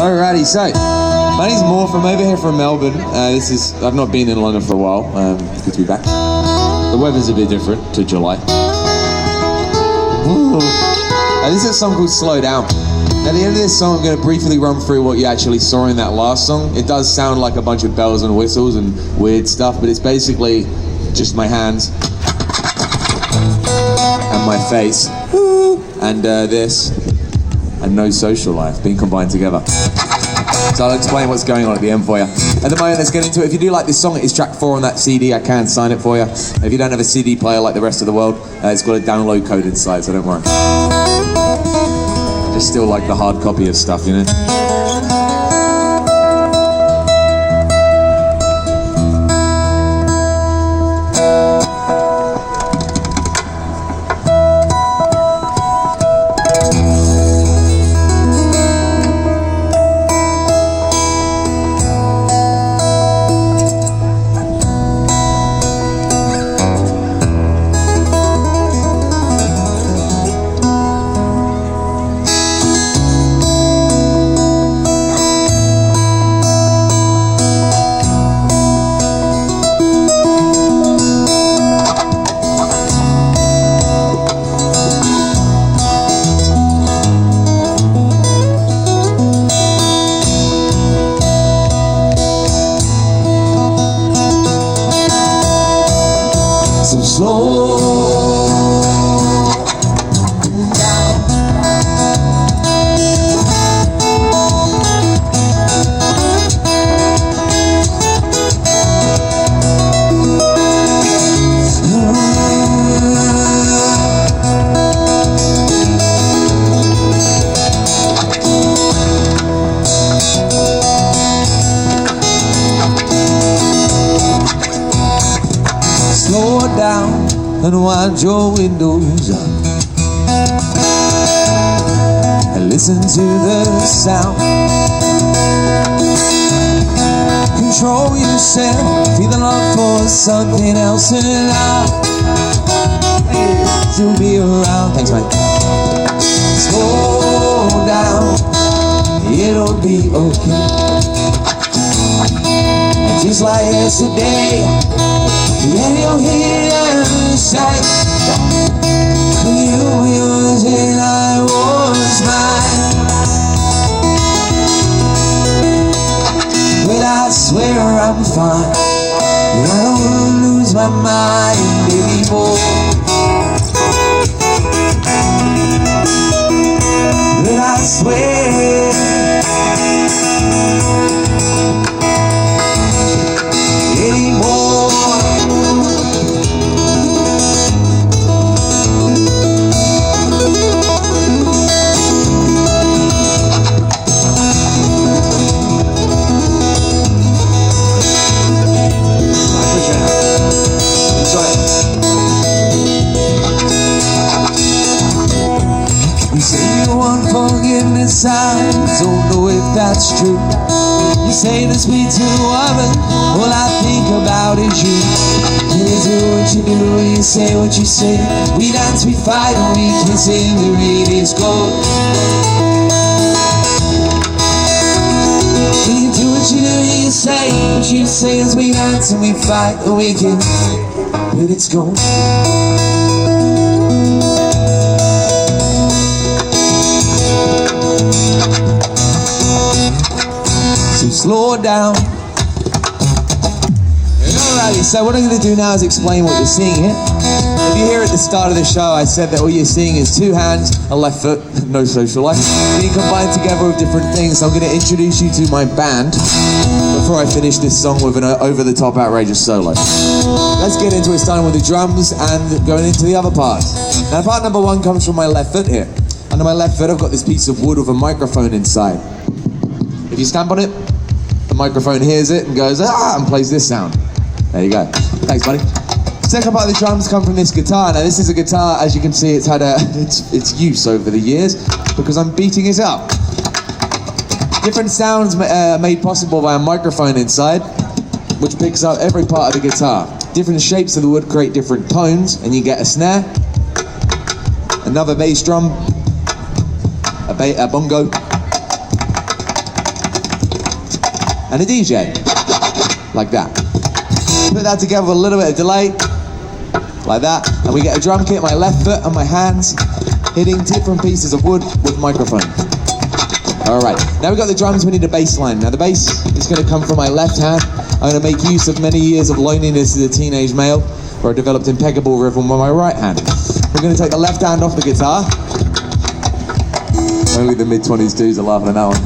Alrighty, so my name's Murf. I'm over here from Melbourne. I've not been in London for a while. Good to be back. The weather's a bit different to July. This is a song called Slow Down. At the end of this song, I'm going to briefly run through what you actually saw in that last song. It does sound like a bunch of bells and whistles and weird stuff, but it's basically just my hands and my face and this and no social life being combined together. So I'll explain what's going on at the end for you. At the moment, let's get into it. If you do like this song, it is track 4 on that CD. I can sign it for you. If you don't have a CD player like the rest of the world, it's got a download code inside, so don't worry. I just still like the hard copy of stuff, you know? So slow down. Slow down and wind your windows up and listen to the sound. Control yourself, feel the love for something else, and I'll to be around. Thanks, mate. Slow down, it'll be okay. And just like yesterday, let your head shine. You were yours and I was mine. But I swear I'm fine. I don't wanna lose my mind anymore. But I swear anymore. You say you want forgiveness, I don't know if that's true. You say this be too woman, all I think about is you. You do what you do, you say what you say. We dance, we fight, and we kiss in the reed is gold. You do what you do, you say what you say. As we dance and we fight, and we kiss, but it's gold. So slow down. Alrighty, so what I'm going to do now is explain what you're seeing here. If you hear at the start of the show, I said that all you're seeing is 2 hands, a left foot, no social life, being combined together with different things. So I'm going to introduce you to my band before I finish this song with an over-the-top outrageous solo. Let's get into it, starting with the drums and going into the other parts. Now part number 1 comes from my left foot here. Under my left foot I've got this piece of wood with a microphone inside. If you stamp on it, the microphone hears it and goes, ah, and plays this sound. There you go. Thanks, buddy. Second part of the drums come from this guitar. Now this is a guitar, as you can see, it's had its use over the years because I'm beating it up. Different sounds made possible by a microphone inside, which picks up every part of the guitar. Different shapes of the wood create different tones, and you get a snare, another bass drum, a bongo, and a DJ, like that. Put that together with a little bit of delay, like that, and we get a drum kit, my left foot and my hands hitting different pieces of wood with microphone. All right, now we've got the drums, we need a bass line. Now the bass is gonna come from my left hand. I'm gonna make use of many years of loneliness as a teenage male, where I developed impeccable rhythm with my right hand. We're gonna take the left hand off the guitar. Only the mid-20s dudes are laughing at that one.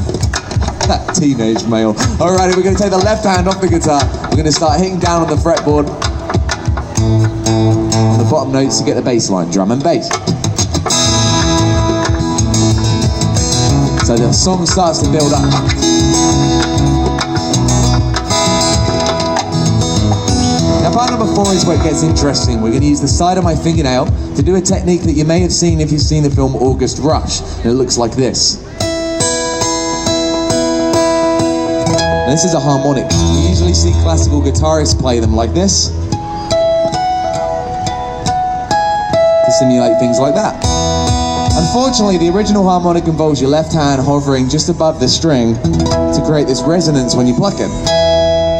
That teenage male. Alrighty, we're gonna take the left hand off the guitar. We're gonna start hitting down on the fretboard on the bottom notes to get the bass line, drum and bass. So the song starts to build up. Now part number 4 is where it gets interesting. We're going to use the side of my fingernail to do a technique that you may have seen if you've seen the film August Rush. And it looks like this. And this is a harmonic. You usually see classical guitarists play them like this, to simulate things like that. Unfortunately, the original harmonic involves your left hand hovering just above the string to create this resonance when you pluck it.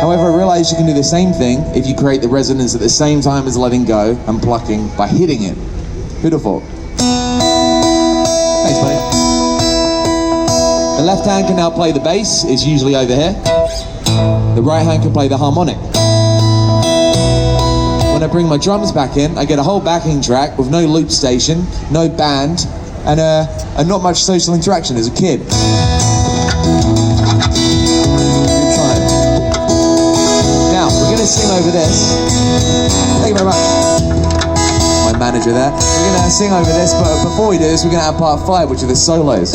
However, I realize you can do the same thing if you create the resonance at the same time as letting go and plucking by hitting it. Who'd have thought? Thanks, buddy. The left hand can now play the bass, it's usually over here. The right hand can play the harmonic. When I bring my drums back in, I get a whole backing track with no loop station, no band, and not much social interaction as a kid. Good time. Now, we're going to sing over this. Thank you very much. My manager there. We're going to sing over this, but before we do this, we're going to have part 5, which are the solos.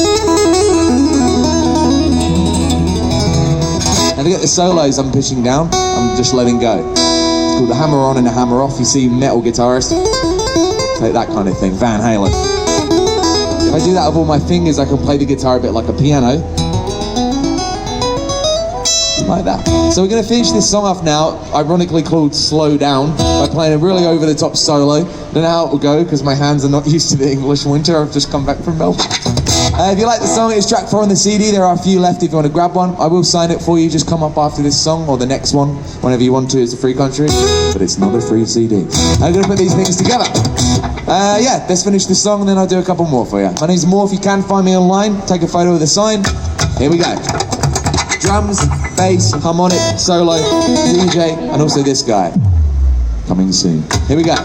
Now to get the solos, I'm pitching down, I'm just letting go. It's called a hammer on and a hammer off. You see metal guitarists, like that kind of thing, Van Halen. If I do that with all my fingers, I can play the guitar a bit like a piano. Like that. So we're going to finish this song off now, ironically called Slow Down, by playing a really over-the-top solo. Don't know how it will go, because my hands are not used to the English winter. I've just come back from Melbourne. If you like the song, it's track 4 on the CD. There are a few left if you want to grab one. I will sign it for you. Just come up after this song or the next one, whenever you want to. It's a free country, but it's not a free CD. I'm going to put these things together. Yeah, let's finish this song and then I'll do a couple more for you. My name's Murf. You can find me online. Take a photo of the sign. Here we go. Drums, bass, harmonic, solo, DJ, and also this guy. Coming soon. Here we go.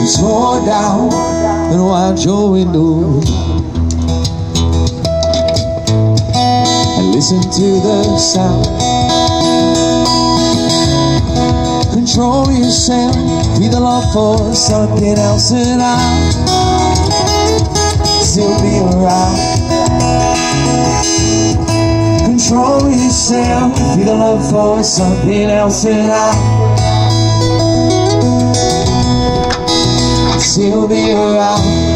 Slow down and watch your window and listen to the sound. Control yourself, feel the love for something else, and I'll still be around. Control yourself, feel the love for something else, and I'll still be around.